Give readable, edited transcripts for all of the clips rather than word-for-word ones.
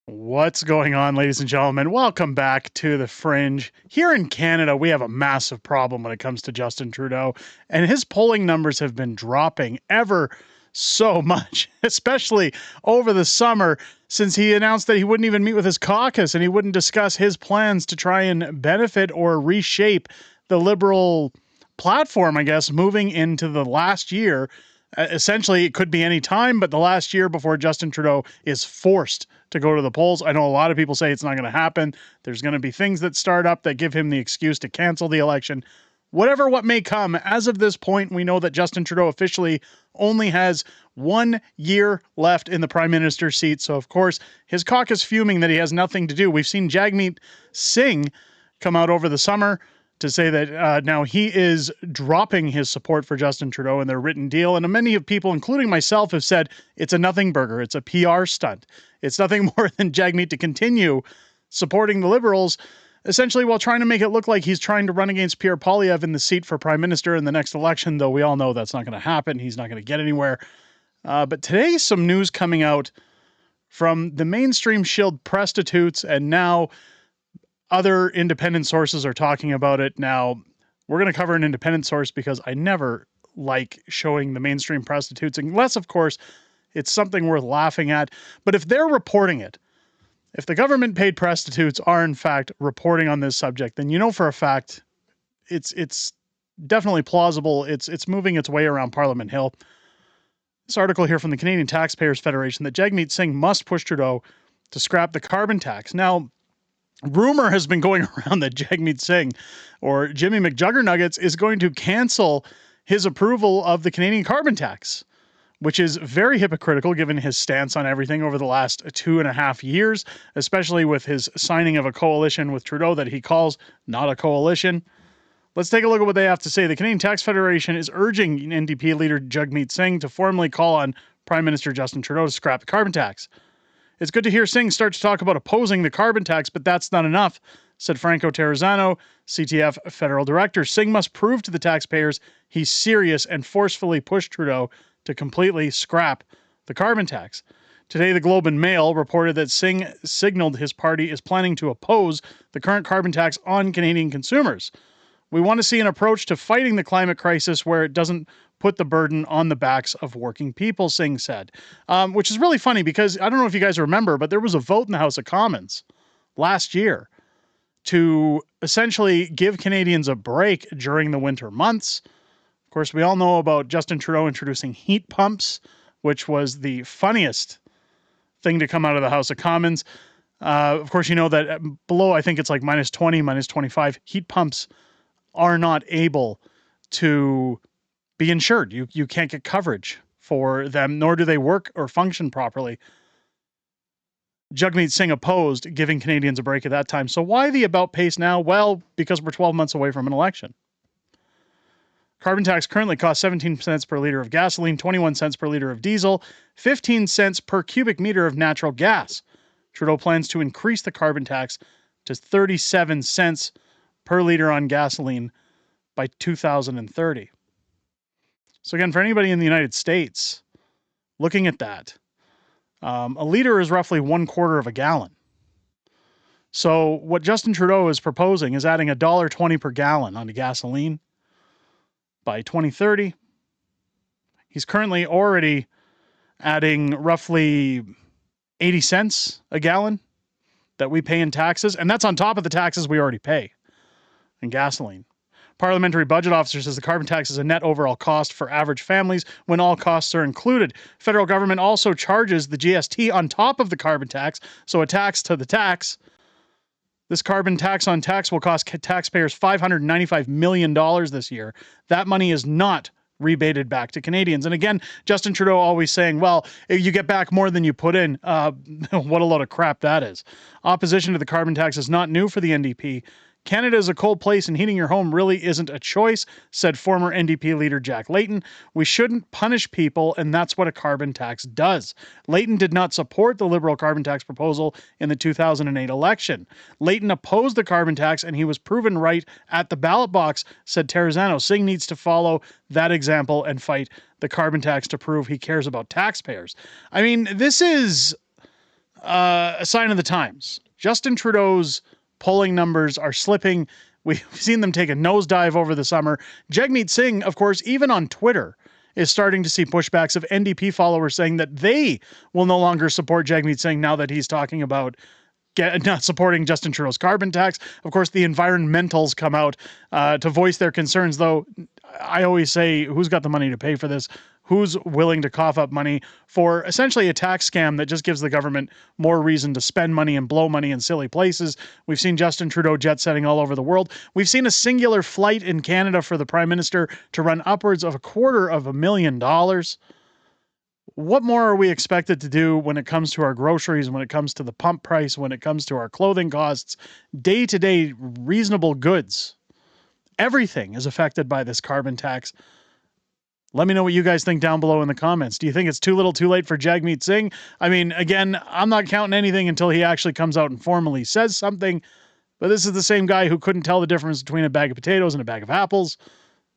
What's going on, ladies and gentlemen? Welcome back to the Fringe. Here in Canada, we have a massive problem when it comes to Justin Trudeau, and his polling numbers have been dropping ever so much, especially over the summer, since he announced that he wouldn't even meet with his caucus and he wouldn't discuss his plans to try and benefit or reshape the Liberal platform, I guess, moving into the last year. Essentially, it could be any time, but the last year before Justin Trudeau is forced to go to the polls. I know a lot of people say it's not going to happen. There's going to be things that start up that give him the excuse to cancel the election. Whatever what may come, as of this point, we know that Justin Trudeau officially only has 1 year left in the prime minister seat. So, of course, his caucus fuming that he has nothing to do. We've seen Jagmeet Singh come out over the summer to say that now he is dropping his support for Justin Trudeau in their written deal. And many of people, including myself, have said it's a nothing burger. It's a PR stunt. It's nothing more than Jagmeet to continue supporting the Liberals, essentially while trying to make it look like he's trying to run against Pierre Poilievre in the seat for prime minister in the next election, though we all know that's not going to happen. He's not going to get anywhere. But today, some news coming out from the mainstream shilled prostitutes, and now other independent sources are talking about it. Now, we're going to cover an independent source because I never like showing the mainstream prostitutes, unless, of course, it's something worth laughing at. But if they're reporting it, if the government paid prostitutes are in fact reporting on this subject, then you know for a fact it's definitely plausible. It's moving its way around Parliament Hill. This article here from the Canadian Taxpayers Federation that Jagmeet Singh must push Trudeau to scrap the carbon tax. Now, rumor has been going around that Jagmeet Singh, or Jimmy McJuggernuggets, is going to cancel his approval of the Canadian carbon tax, which is very hypocritical given his stance on everything over the last 2.5 years, especially with his signing of a coalition with Trudeau that he calls not a coalition. Let's take a look at what they have to say. The Canadian Tax Federation is urging NDP leader Jagmeet Singh to formally call on Prime Minister Justin Trudeau to scrap the carbon tax. It's good to hear Singh start to talk about opposing the carbon tax, but that's not enough, said Franco Terrazzano, CTF federal director. Singh must prove to the taxpayers he's serious and forcefully push Trudeau to completely scrap the carbon tax. Today, the Globe and Mail reported that Singh signaled his party is planning to oppose the current carbon tax on Canadian consumers. We want to see an approach to fighting the climate crisis where it doesn't put the burden on the backs of working people, Singh said. Which is really funny because I don't know if you guys remember, but there was a vote in the House of Commons last year to essentially give Canadians a break during the winter months. Of course, we all know about Justin Trudeau introducing heat pumps, which was the funniest thing to come out of the House of Commons. Of course, you know that below, I think it's like minus 20, minus 25, heat pumps are not able to be insured. You can't get coverage for them, nor do they work or function properly. Jagmeet Singh opposed giving Canadians a break at that time. So why the about pace now? Well, because we're 12 months away from an election. Carbon tax currently costs 17 cents per liter of gasoline, 21 cents per liter of diesel, 15 cents per cubic meter of natural gas. Trudeau plans to increase the carbon tax to 37 cents per liter on gasoline by 2030. So again, for anybody in the United States looking at that, a liter is roughly 1/4 of a gallon. So what Justin Trudeau is proposing is adding $1.20 per gallon onto gasoline by 2030. He's currently already adding roughly 80 cents a gallon that we pay in taxes, and that's on top of the taxes we already pay in gasoline. Parliamentary budget officer says the carbon tax is a net overall cost for average families when all costs are included. Federal government also charges the GST on top of the carbon tax, so a tax to the tax. This carbon tax on tax will cost taxpayers $595 million this year. That money is not rebated back to Canadians. And again, Justin Trudeau always saying, well, if you get back more than you put in. What a load of crap that is. Opposition to the carbon tax is not new for the NDP. Canada is a cold place and heating your home really isn't a choice, said former NDP leader Jack Layton. We shouldn't punish people, and that's what a carbon tax does. Layton did not support the Liberal carbon tax proposal in the 2008 election. Layton opposed the carbon tax, and he was proven right at the ballot box, said Terrazzano. Singh needs to follow that example and fight the carbon tax to prove he cares about taxpayers. I mean, this is a sign of the times. Justin Trudeau's polling numbers are slipping. We've seen them take a nosedive over the summer. Jagmeet Singh, of course, even on Twitter, is starting to see pushbacks of NDP followers saying that they will no longer support Jagmeet Singh now that he's talking about not supporting Justin Trudeau's carbon tax. Of course, the environmentals come out to voice their concerns, though I always say, who's got the money to pay for this? Who's willing to cough up money for essentially a tax scam that just gives the government more reason to spend money and blow money in silly places? We've seen Justin Trudeau jet setting all over the world. We've seen a singular flight in Canada for the Prime Minister to run upwards of $250,000. What more are we expected to do when it comes to our groceries, when it comes to the pump price, when it comes to our clothing costs, day-to-day reasonable goods? Everything is affected by this carbon tax. Let me know what you guys think down below in the comments. Do you think it's too little too late for Jagmeet Singh? I mean, again, I'm not counting anything until he actually comes out and formally says something, but this is the same guy who couldn't tell the difference between a bag of potatoes and a bag of apples.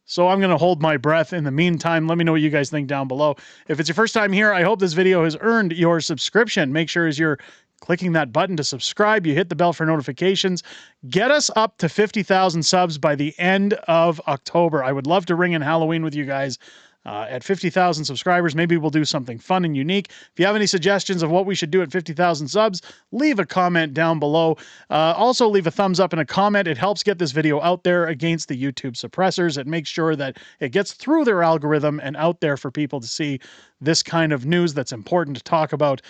So I'm going to hold my breath in the meantime. Let me know what you guys think down below. If it's your first time here, I hope this video has earned your subscription. Make sure as you're clicking that button to subscribe, you hit the bell for notifications. Get us up to 50,000 subs by the end of October. I would love to ring in Halloween with you guys. At 50,000 subscribers, maybe we'll do something fun and unique. If you have any suggestions of what we should do at 50,000 subs, leave a comment down below. Also, leave a thumbs up and a comment. It helps get this video out there against the YouTube suppressors. It makes sure that it gets through their algorithm and out there for people to see this kind of news that's important to talk about.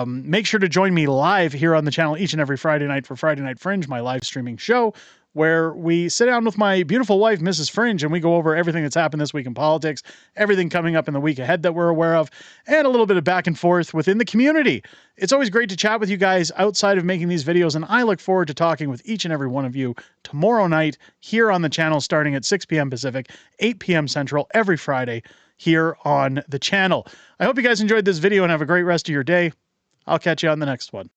Make sure to join me live here on the channel each and every Friday night for Friday Night Fringe, my live streaming show, where we sit down with my beautiful wife, Mrs. Fringe, and we go over everything that's happened this week in politics, everything coming up in the week ahead that we're aware of, and a little bit of back and forth within the community. It's always great to chat with you guys outside of making these videos, and I look forward to talking with each and every one of you tomorrow night here on the channel starting at 6 p.m. Pacific, 8 p.m. Central, every Friday here on the channel. I hope you guys enjoyed this video and have a great rest of your day. I'll catch you on the next one.